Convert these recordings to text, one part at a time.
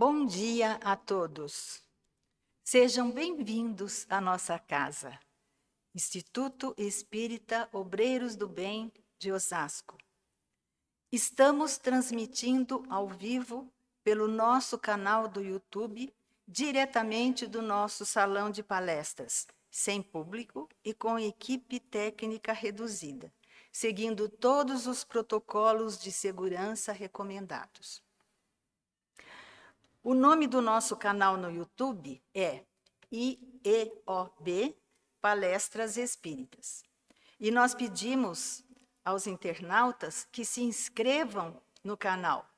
Bom dia a todos. Sejam bem-vindos à nossa casa, Instituto Espírita Obreiros do Bem de Osasco. Estamos transmitindo ao vivo pelo nosso canal do YouTube, diretamente do nosso salão de palestras, sem público e com equipe técnica reduzida, seguindo todos os protocolos de segurança recomendados. O nome do nosso canal no YouTube é IEOB Palestras Espíritas. E nós pedimos aos internautas que se inscrevam no canal.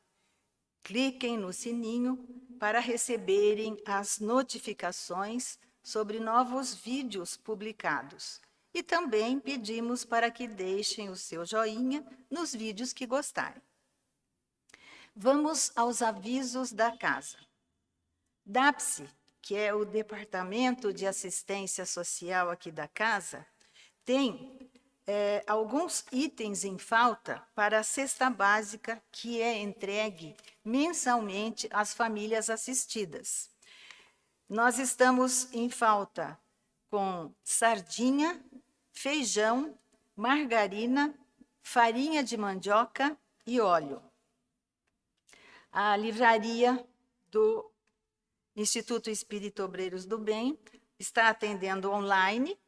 Cliquem no sininho para receberem as notificações sobre novos vídeos publicados. E também pedimos para que deixem o seu joinha nos vídeos que gostarem. Vamos aos avisos da casa. DAPSE, que é o Departamento de Assistência Social aqui da casa, tem alguns itens em falta para a cesta básica que é entregue mensalmente às famílias assistidas. Nós estamos em falta com sardinha, feijão, margarina, farinha de mandioca e óleo. A livraria do Instituto Espírita Obreiros do Bem está atendendo online,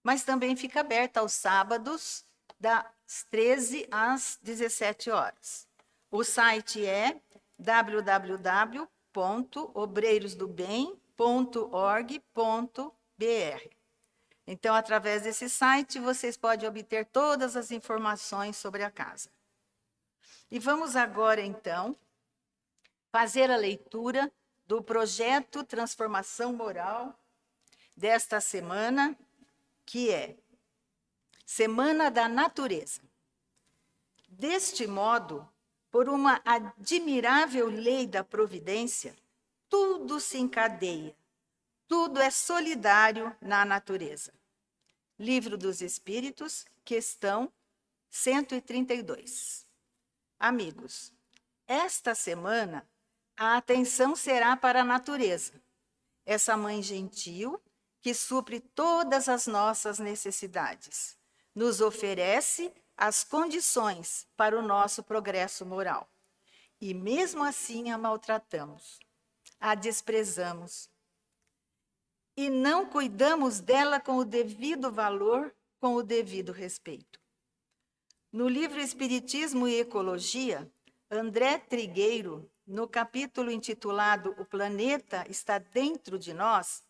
mas também fica aberta aos sábados, das 13 às 17 horas. O site é www.obreirosdobem.org.br. Então, através desse site, vocês podem obter todas as informações sobre a casa. E vamos agora, então, fazer a leitura do projeto Transformação Moral desta semana, que é Semana da Natureza. Deste modo, por uma admirável lei da providência, tudo se encadeia, tudo é solidário na natureza. Livro dos Espíritos, questão 132. Amigos, esta semana a atenção será para a natureza, essa mãe gentil que supre todas as nossas necessidades, nos oferece as condições para o nosso progresso moral. E mesmo assim a maltratamos, a desprezamos e não cuidamos dela com o devido valor, com o devido respeito. No livro Espiritismo e Ecologia, André Trigueiro, no capítulo intitulado O Planeta está dentro de nós,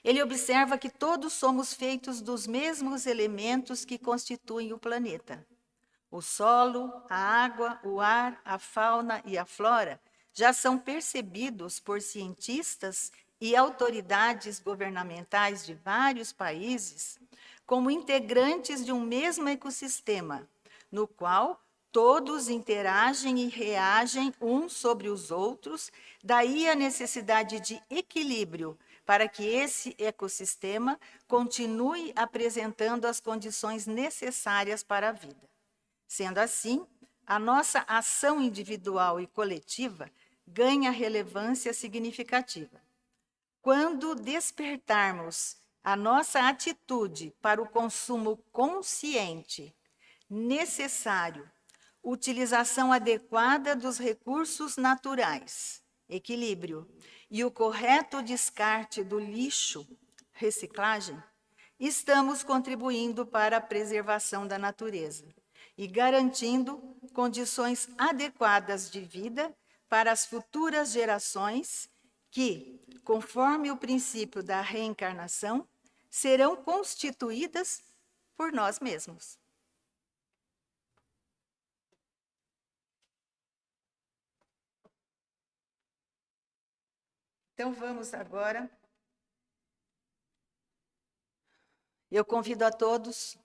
ele observa que todos somos feitos dos mesmos elementos que constituem o planeta. O solo, a água, o ar, a fauna e a flora já são percebidos por cientistas e autoridades governamentais de vários países como integrantes de um mesmo ecossistema, no qual todos interagem e reagem uns sobre os outros, daí a necessidade de equilíbrio para que esse ecossistema continue apresentando as condições necessárias para a vida. Sendo assim, a nossa ação individual e coletiva ganha relevância significativa. Quando despertarmos a nossa atitude para o consumo consciente, necessário, utilização adequada dos recursos naturais, equilíbrio, e o correto descarte do lixo, reciclagem, estamos contribuindo para a preservação da natureza e garantindo condições adequadas de vida para as futuras gerações que, conforme o princípio da reencarnação, serão constituídas por nós mesmos. Então, vamos agora. Eu convido a todos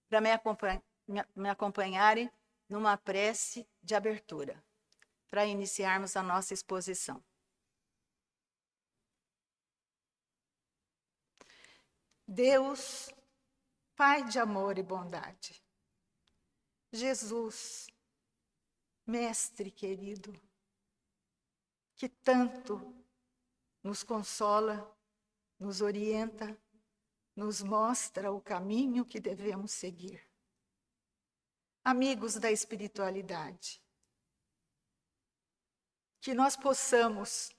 para me acompanharem numa prece de abertura, para iniciarmos a nossa exposição. Deus, Pai de amor e bondade, Jesus, Mestre querido, que tanto nos consola, nos orienta, nos mostra o caminho que devemos seguir. Amigos da espiritualidade, que nós possamos,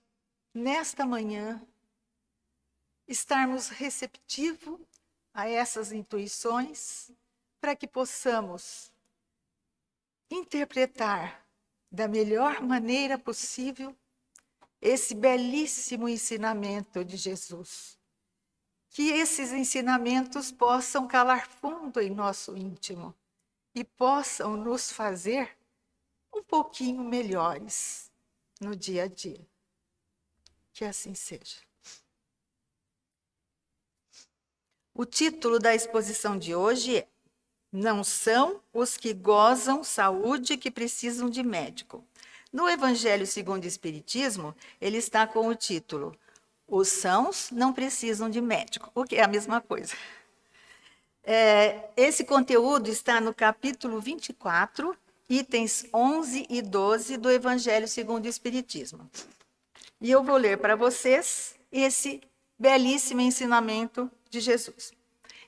nesta manhã, estarmos receptivos a essas intuições, para que possamos interpretar da melhor maneira possível esse belíssimo ensinamento de Jesus. Que esses ensinamentos possam calar fundo em nosso íntimo e possam nos fazer um pouquinho melhores no dia a dia. Que assim seja. O título da exposição de hoje é: Não são os que gozam saúde que precisam de médico. No Evangelho segundo o Espiritismo, ele está com o título: Os sãos não precisam de médico, o que é a mesma coisa. Esse conteúdo está no capítulo 24, itens 11 e 12 do Evangelho segundo o Espiritismo. E eu vou ler para vocês esse belíssimo ensinamento de Jesus,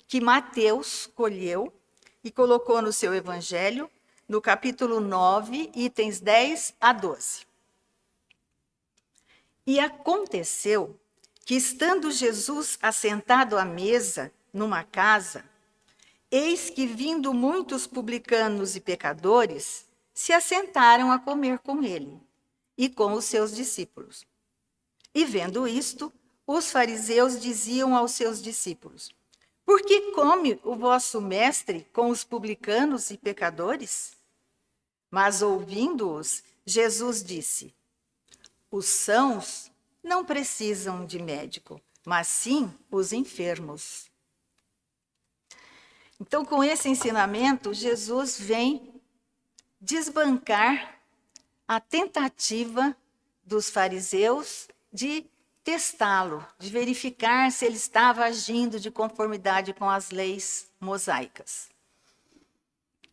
que Mateus colheu e colocou no seu Evangelho, no capítulo 9, itens 10 a 12. E aconteceu que, estando Jesus assentado à mesa numa casa, eis que, vindo muitos publicanos e pecadores, se assentaram a comer com ele e com os seus discípulos. E vendo isto, os fariseus diziam aos seus discípulos: Por que come o vosso mestre com os publicanos e pecadores? Mas ouvindo-os, Jesus disse: Os sãos não precisam de médico, mas sim os enfermos. Então, com esse ensinamento, Jesus vem desbancar a tentativa dos fariseus de testá-lo, de verificar se ele estava agindo de conformidade com as leis mosaicas.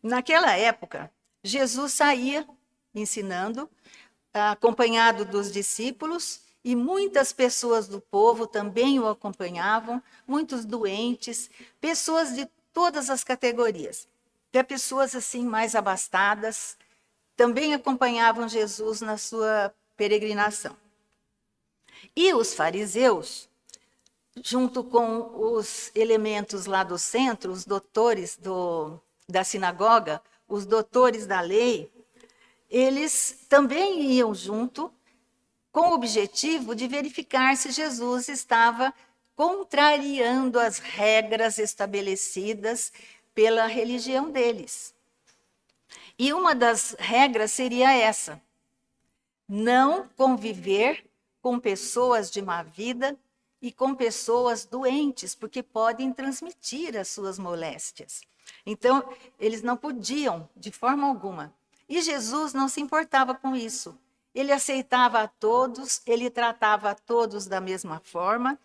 Naquela época, Jesus saía ensinando, acompanhado dos discípulos, e muitas pessoas do povo também o acompanhavam, muitos doentes, pessoas de todas as categorias. Até pessoas assim mais abastadas também acompanhavam Jesus na sua peregrinação. E os fariseus, junto com os elementos lá do centro, os doutores da sinagoga, os doutores da lei, eles também iam junto com o objetivo de verificar se Jesus estava contrariando as regras estabelecidas pela religião deles. E uma das regras seria essa: não conviver com pessoas de má vida e com pessoas doentes, porque podem transmitir as suas moléstias. Então, eles não podiam, de forma alguma. E Jesus não se importava com isso. Ele aceitava a todos, ele tratava a todos da mesma forma,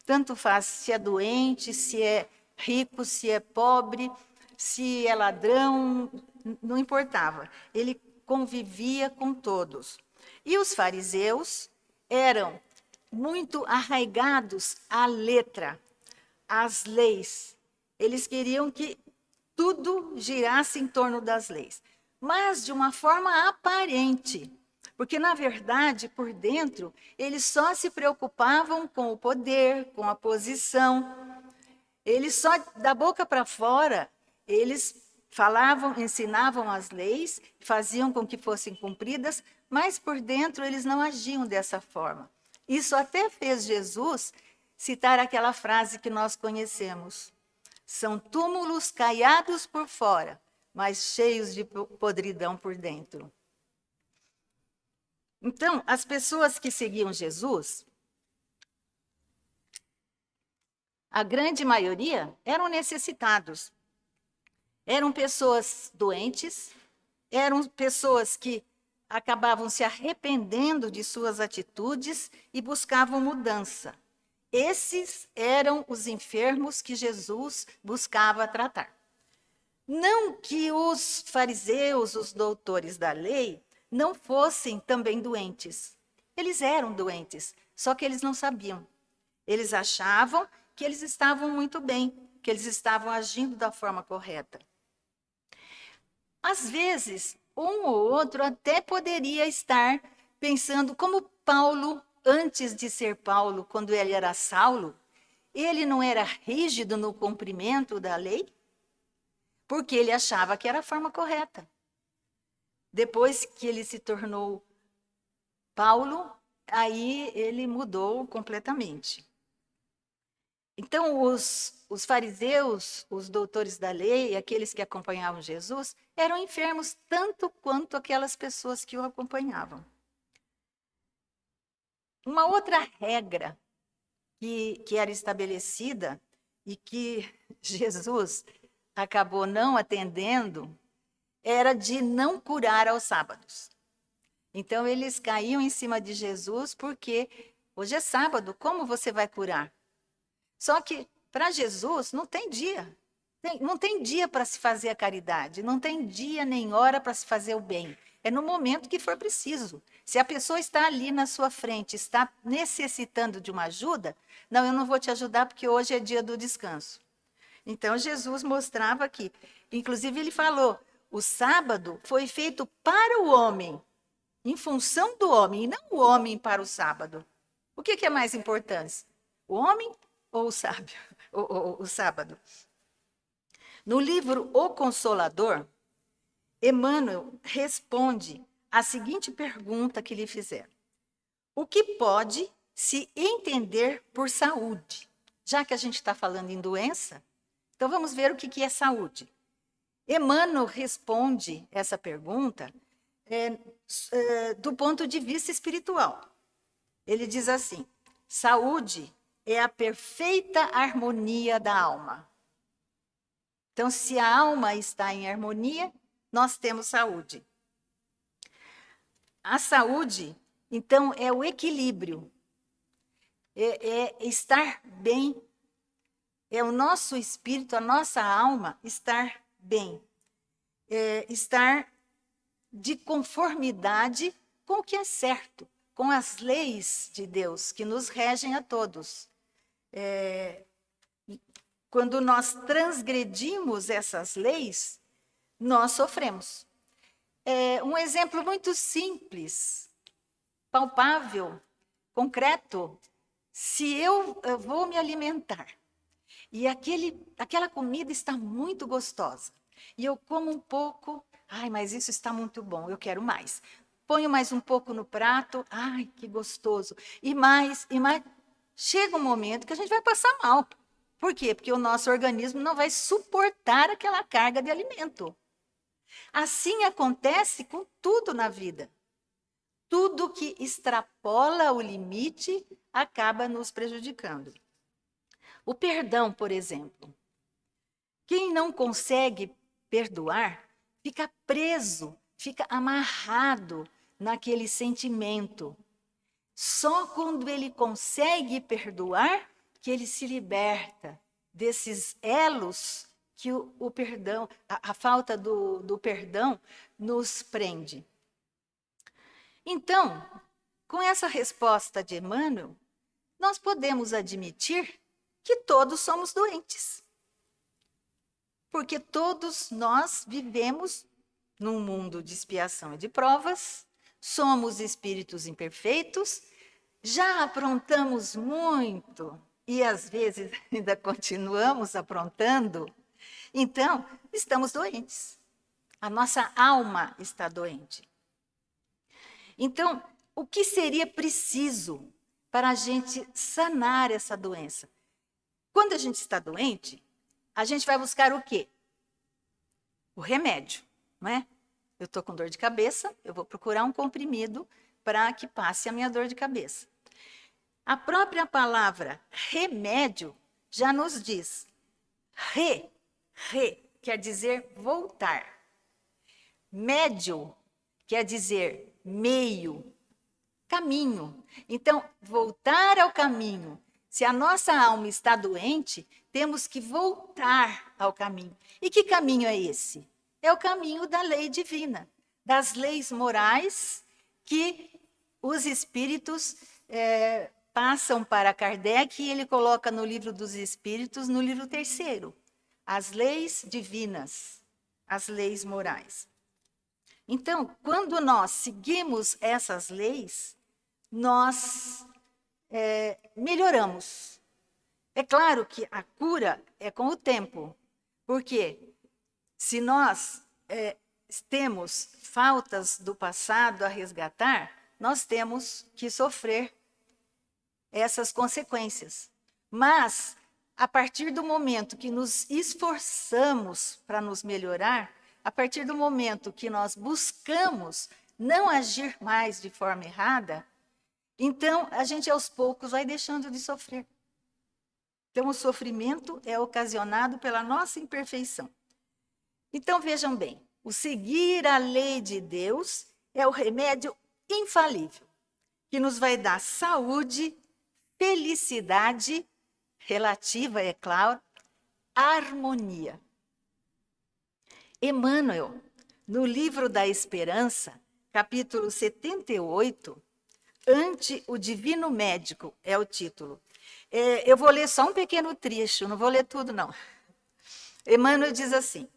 tanto faz se é doente, se é rico, se é pobre, se é ladrão, não importava. Ele convivia com todos. E os fariseus eram muito arraigados à letra, às leis. Eles queriam que tudo girasse em torno das leis, mas de uma forma aparente. Porque, na verdade, por dentro, eles só se preocupavam com o poder, com a posição. Eles só, da boca para fora, eles falavam, ensinavam as leis, faziam com que fossem cumpridas, mas por dentro eles não agiam dessa forma. Isso até fez Jesus citar aquela frase que nós conhecemos: são túmulos caiados por fora, mas cheios de podridão por dentro. Então, as pessoas que seguiam Jesus, a grande maioria eram necessitados. Eram pessoas doentes, eram pessoas que acabavam se arrependendo de suas atitudes e buscavam mudança. Esses eram os enfermos que Jesus buscava tratar. Não que os fariseus, os doutores da lei, não fossem também doentes. Eles eram doentes, só que eles não sabiam. Eles achavam que eles estavam muito bem, que eles estavam agindo da forma correta. Às vezes, um ou outro até poderia estar pensando como Paulo, antes de ser Paulo, quando ele era Saulo, ele não era rígido no cumprimento da lei, porque ele achava que era a forma correta. Depois que ele se tornou Paulo, aí ele mudou completamente. Então, os fariseus, os doutores da lei, aqueles que acompanhavam Jesus, eram enfermos tanto quanto aquelas pessoas que o acompanhavam. Uma outra regra que era estabelecida e que Jesus acabou não atendendo era de não curar aos sábados. Então, eles caíam em cima de Jesus porque hoje é sábado, como você vai curar? Só que, para Jesus, não tem dia. Não tem dia para se fazer a caridade, não tem dia nem hora para se fazer o bem. É no momento que for preciso. Se a pessoa está ali na sua frente, está necessitando de uma ajuda, não, eu não vou te ajudar porque hoje é dia do descanso. Então, Jesus mostrava aqui. Inclusive, ele falou, o sábado foi feito para o homem, em função do homem, e não o homem para o sábado. O que é mais importante? O homem ou o sábio? O sábado? No livro O Consolador, Emmanuel responde a seguinte pergunta que lhe fizeram. O que pode se entender por saúde? Já que a gente está falando em doença, então vamos ver o que é saúde. Emmanuel responde essa pergunta do ponto de vista espiritual. Ele diz assim, saúde é a perfeita harmonia da alma. Então, se a alma está em harmonia, nós temos saúde. A saúde, então, é o equilíbrio, é estar bem, é o nosso espírito, a nossa alma estar bem, estar de conformidade com o que é certo, com as leis de Deus que nos regem a todos. Quando nós transgredimos essas leis, nós sofremos. Um exemplo muito simples, palpável, concreto. Se eu vou me alimentar e aquela comida está muito gostosa e eu como um pouco, ai, mas isso está muito bom, eu quero mais. Ponho mais um pouco no prato, ai, que gostoso. E mais, e mais. Chega um momento que a gente vai passar mal. Por quê? Porque o nosso organismo não vai suportar aquela carga de alimento. Assim acontece com tudo na vida. Tudo que extrapola o limite acaba nos prejudicando. O perdão, por exemplo. Quem não consegue perdoar fica preso, fica amarrado naquele sentimento. Só quando ele consegue perdoar que ele se liberta desses elos que o perdão, a falta do perdão nos prende. Então, com essa resposta de Emmanuel, nós podemos admitir que todos somos doentes. Porque todos nós vivemos num mundo de expiação e de provas, somos espíritos imperfeitos, já aprontamos muito e às vezes ainda continuamos aprontando, então estamos doentes. A nossa alma está doente. Então, o que seria preciso para a gente sanar essa doença? Quando a gente está doente, a gente vai buscar o quê? O remédio, não é? Eu estou com dor de cabeça, eu vou procurar um comprimido para que passe a minha dor de cabeça. A própria palavra remédio já nos diz. Re quer dizer voltar. Médio quer dizer meio, caminho. Então, voltar ao caminho. Se a nossa alma está doente, temos que voltar ao caminho. E que caminho é esse? É o caminho da lei divina, das leis morais que os espíritos passam para Kardec e ele coloca no livro dos espíritos, no livro 3º, as leis divinas, as leis morais. Então, quando nós seguimos essas leis, nós melhoramos. É claro que a cura é com o tempo, porque se nós temos faltas do passado a resgatar, nós temos que sofrer essas consequências. Mas, a partir do momento que nos esforçamos para nos melhorar, a partir do momento que nós buscamos não agir mais de forma errada, então a gente aos poucos vai deixando de sofrer. Então o sofrimento é ocasionado pela nossa imperfeição. Então vejam bem, o seguir a lei de Deus é o remédio infalível, que nos vai dar saúde, felicidade, relativa, é claro, harmonia. Emmanuel, no livro da Esperança, capítulo 78, Ante o Divino Médico, é o título. Eu vou ler só um pequeno trecho, não vou ler tudo, não. Emmanuel diz assim: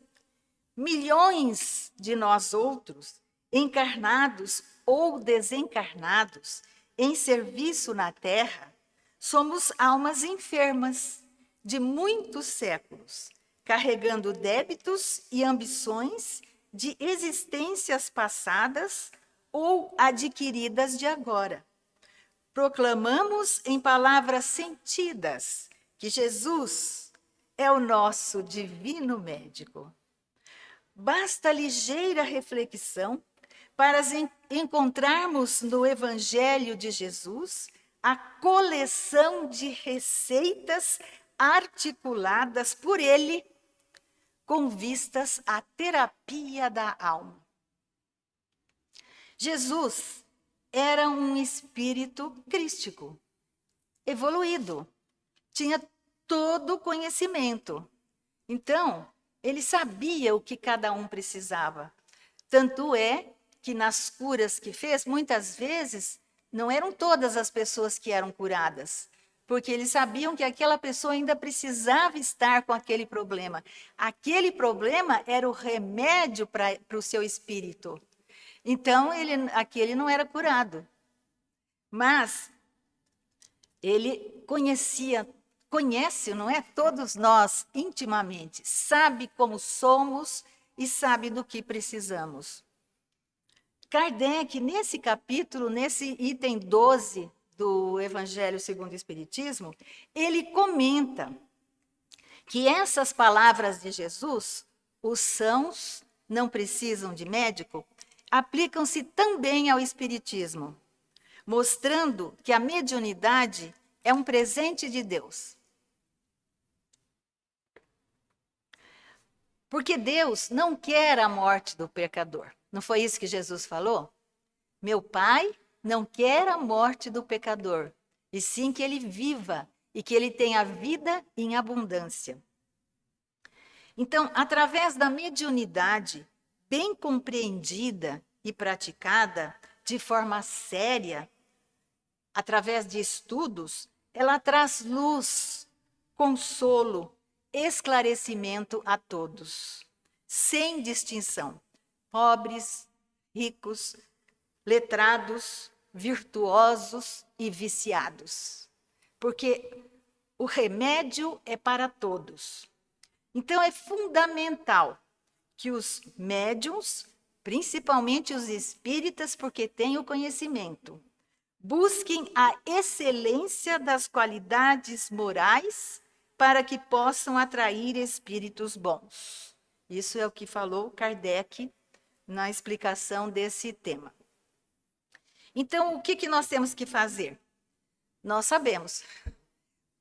milhões de nós outros, encarnados ou desencarnados, em serviço na Terra, somos almas enfermas de muitos séculos, carregando débitos e ambições de existências passadas ou adquiridas de agora. Proclamamos em palavras sentidas que Jesus é o nosso divino médico. Basta ligeira reflexão para encontrarmos no Evangelho de Jesus a coleção de receitas articuladas por ele com vistas à terapia da alma. Jesus era um espírito crístico, evoluído, tinha todo o conhecimento. Então, ele sabia o que cada um precisava. Tanto é que nas curas que fez, muitas vezes, não eram todas as pessoas que eram curadas, porque eles sabiam que aquela pessoa ainda precisava estar com aquele problema. Aquele problema era o remédio para o seu espírito. Então, aquele não era curado. Mas ele conhece, não é? Todos nós intimamente, sabe como somos e sabe do que precisamos. Kardec, nesse capítulo, nesse item 12 do Evangelho segundo o Espiritismo, ele comenta que essas palavras de Jesus, os sãos não precisam de médico, aplicam-se também ao Espiritismo, mostrando que a mediunidade é um presente de Deus. Porque Deus não quer a morte do pecador. Não foi isso que Jesus falou? Meu Pai não quer a morte do pecador, e sim que ele viva e que ele tenha vida em abundância. Então, através da mediunidade bem compreendida e praticada de forma séria, através de estudos, ela traz luz, consolo, esclarecimento a todos, sem distinção, pobres, ricos, letrados, virtuosos e viciados, porque o remédio é para todos. Então, é fundamental que os médiuns, principalmente os espíritas, porque têm o conhecimento, busquem a excelência das qualidades morais para que possam atrair espíritos bons. Isso é o que falou Kardec na explicação desse tema. Então, o que nós temos que fazer? Nós sabemos.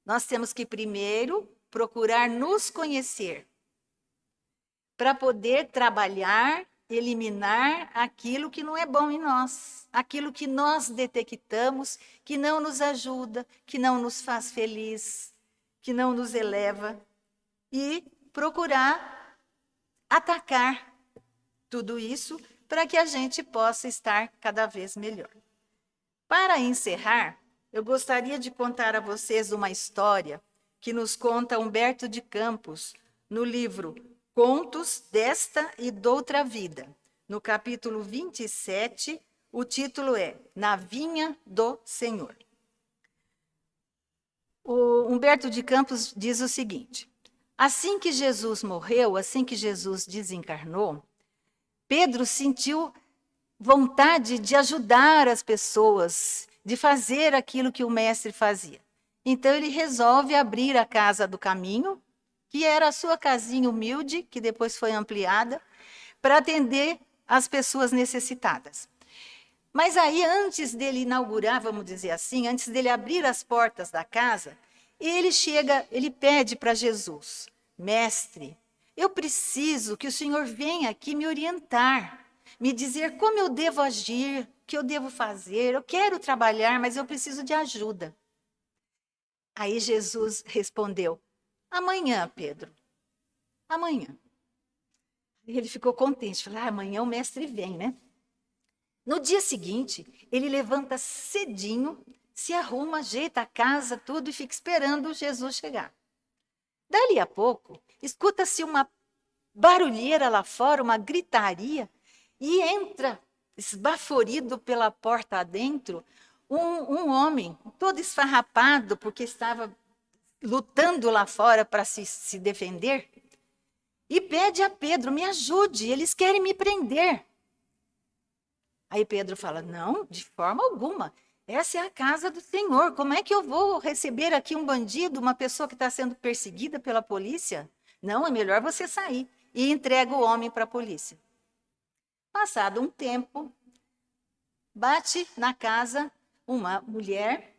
Nós temos que primeiro procurar nos conhecer para poder trabalhar, eliminar aquilo que não é bom em nós, aquilo que nós detectamos que não nos ajuda, que não nos faz feliz, que não nos eleva, e procurar atacar tudo isso para que a gente possa estar cada vez melhor. Para encerrar, eu gostaria de contar a vocês uma história que nos conta Humberto de Campos, no livro Contos desta e doutra vida. No capítulo 27, o título é Na Vinha do Senhor. O Humberto de Campos diz o seguinte: assim que Jesus morreu, assim que Jesus desencarnou, Pedro sentiu vontade de ajudar as pessoas, de fazer aquilo que o mestre fazia. Então ele resolve abrir a Casa do Caminho, que era a sua casinha humilde, que depois foi ampliada, para atender as pessoas necessitadas. Mas aí, antes dele inaugurar, vamos dizer assim, antes dele abrir as portas da casa, ele pede para Jesus: mestre, eu preciso que o senhor venha aqui me orientar, me dizer como eu devo agir, o que eu devo fazer. Eu quero trabalhar, mas eu preciso de ajuda. Aí Jesus respondeu: amanhã, Pedro, amanhã. Ele ficou contente, falou: amanhã o mestre vem, né? No dia seguinte, ele levanta cedinho, se arruma, ajeita a casa, tudo, e fica esperando Jesus chegar. Dali a pouco, escuta-se uma barulheira lá fora, uma gritaria, e entra, esbaforido pela porta adentro, um homem, todo esfarrapado, porque estava lutando lá fora para se defender, e pede a Pedro: me ajude, eles querem me prender. Aí Pedro fala: não, de forma alguma. Essa é a casa do Senhor. Como é que eu vou receber aqui um bandido, uma pessoa que está sendo perseguida pela polícia? Não, é melhor você sair. E entrega o homem para a polícia. Passado um tempo, bate na casa uma mulher,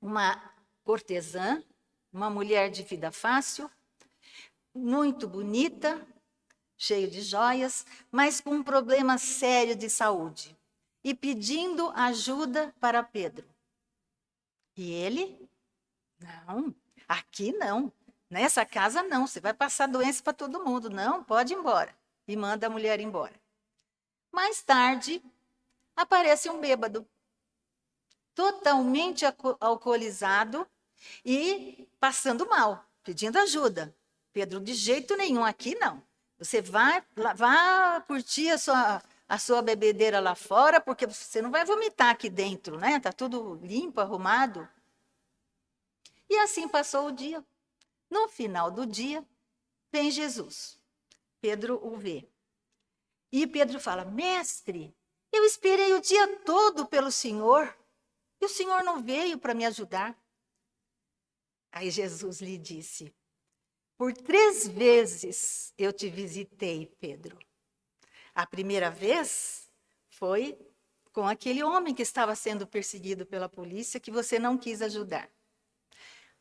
uma cortesã, uma mulher de vida fácil, muito bonita, cheio de joias, mas com um problema sério de saúde, e pedindo ajuda para Pedro. E ele: não, aqui não, nessa casa não, você vai passar doença para todo mundo, não, pode ir embora. E manda a mulher embora. Mais tarde, aparece um bêbado, totalmente alcoolizado e passando mal, pedindo ajuda. Pedro: de jeito nenhum, aqui não. Você vá curtir a sua bebedeira lá fora, porque você não vai vomitar aqui dentro, né? Está tudo limpo, arrumado. E assim passou o dia. No final do dia, vem Jesus. Pedro o vê. E Pedro fala: mestre, eu esperei o dia todo pelo Senhor, e o Senhor não veio para me ajudar. Aí Jesus lhe disse: por 3 vezes eu te visitei, Pedro. A primeira vez foi com aquele homem que estava sendo perseguido pela polícia, que você não quis ajudar.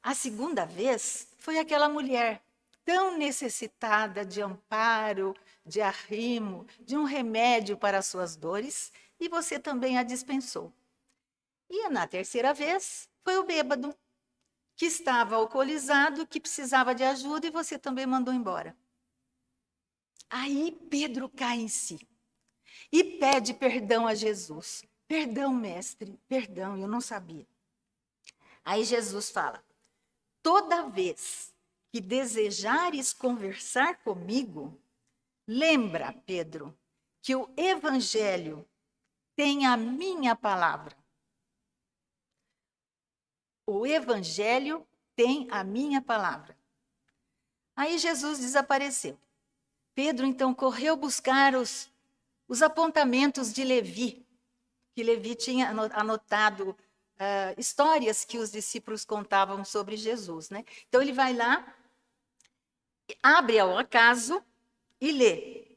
A segunda vez foi aquela mulher tão necessitada de amparo, de arrimo, de um remédio para as suas dores, e você também a dispensou. E na terceira vez foi o bêbado, que estava alcoolizado, que precisava de ajuda, e você também mandou embora. Aí Pedro cai em si e pede perdão a Jesus. Perdão, mestre, perdão, eu não sabia. Aí Jesus fala: toda vez que desejares conversar comigo, lembra, Pedro, que o Evangelho tem a minha palavra. O Evangelho tem a minha palavra. Aí Jesus desapareceu. Pedro, então, correu buscar os apontamentos de Levi, que Levi tinha anotado histórias que os discípulos contavam sobre Jesus, né? Então, ele vai lá, abre ao acaso e lê: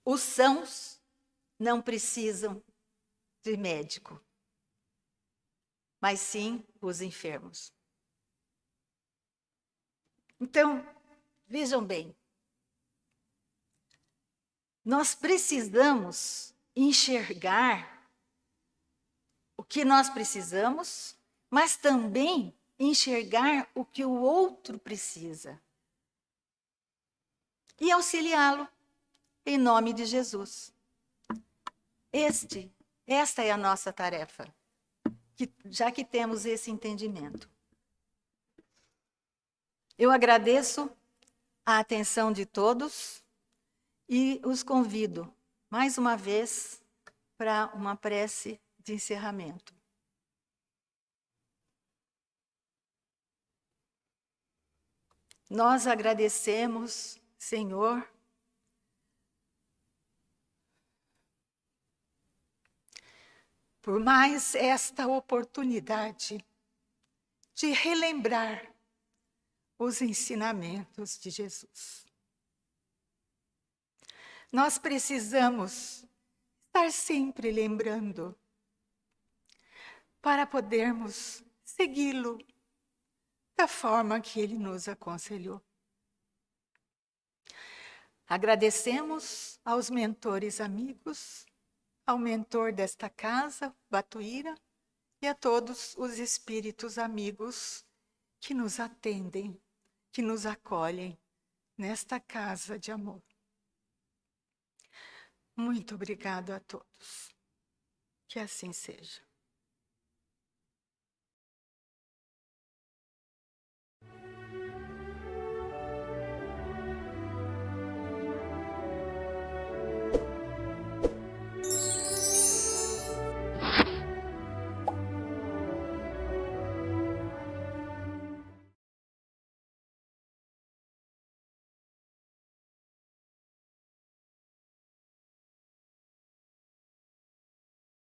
os sãos não precisam de médico, mas sim os enfermos. Então, vejam bem, nós precisamos enxergar o que nós precisamos, mas também enxergar o que o outro precisa e auxiliá-lo em nome de Jesus. Este Esta é a nossa tarefa, já que temos esse entendimento. Eu agradeço a atenção de todos e os convido, mais uma vez, para uma prece de encerramento. Nós agradecemos, Senhor, por mais esta oportunidade de relembrar os ensinamentos de Jesus. Nós precisamos estar sempre lembrando para podermos segui-lo da forma que ele nos aconselhou. Agradecemos aos mentores amigos, ao mentor desta casa, Batuíra, e a todos os espíritos amigos que nos atendem, que nos acolhem nesta casa de amor. Muito obrigado a todos. Que assim seja.